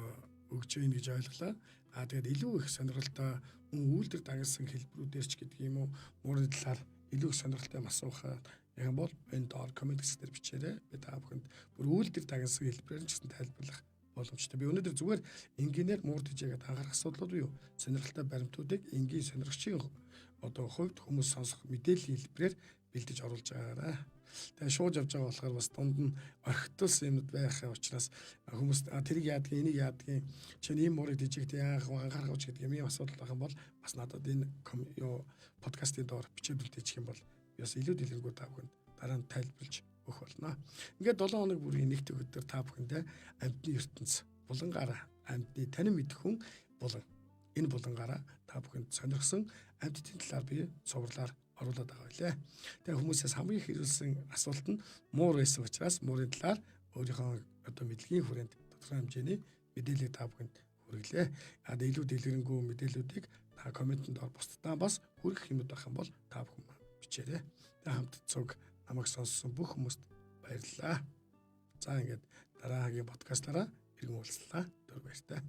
S1: өгч байна гэж ойлголаа. Тэгээд илүү их сонирхолтой үйлдвэр дагуулсан хэлбэрүүдээр ч гэдэг юм уу муурын талаар илүү их сонирхолтой асуухаа яг бол энэ доор комент хэсгээр бичээрэй. Би та бүхэнд бүр үйлдвэр дагуулсан хэлбэрээр ч гэсэн тайлбарлах боломжтой. Би өнөөдөр зүгээр энгийнээр муурд хийгээд анхаарах асуудлууд юу? Сонирхолтой баримтуудыг энгийн сонирхчийн одоо хувьд хүмүүс сонсох мэдээллийн хэлбэрээр бэлдэж оруулж байгаарай. Тэгээ шууж явж байгаа болохоор бас дунд нь орхитуулсан юмуд байх учраас хүмүүс тэрийг яадаг, энийг яадаг, чинь ийм муурыг дижигт яах вэ, анхаарах гэж гэдэг юм асуудал байх юм бол бас надад энэ подкастын доор бичээд үлдээчих юм бол би бас илүү дэлгэрэнгүй та бүхэнд дараа нь тайлбарлаж өгөх болно. Ингээд 7 хоног бүрийн нэгт өдөр та бүхэндээ амьтны ертөнц булангаараа амьтны танин мэдэх хүн булан энэ булангаараа та бүхэнд сонирхсон амьтдын талаар би цувралаар оруулаад байгаа байлээ. Тэгээ хүмүүсээс хамгийн их ирүүлсэн асуулт нь муур байсан учраас муурын талаар өөрийнхөө одоо мэдлэгийн хүрээнд тодорхой хэмжээний мэдээлэл та бүхэнд хүргэлээ. Илүү дэлгэрэнгүй мэдээллүүдийг та комментэнд ор бусдаа бас хүргэх юмуд байх юм бол та бүхэн бичээрэй. Тэгээ хамт цуг намайг сонссон бүх хүмүүст баярлалаа. За ингээд дараагийн подкастаараа иргэн уулзлаа. Түр баяртай.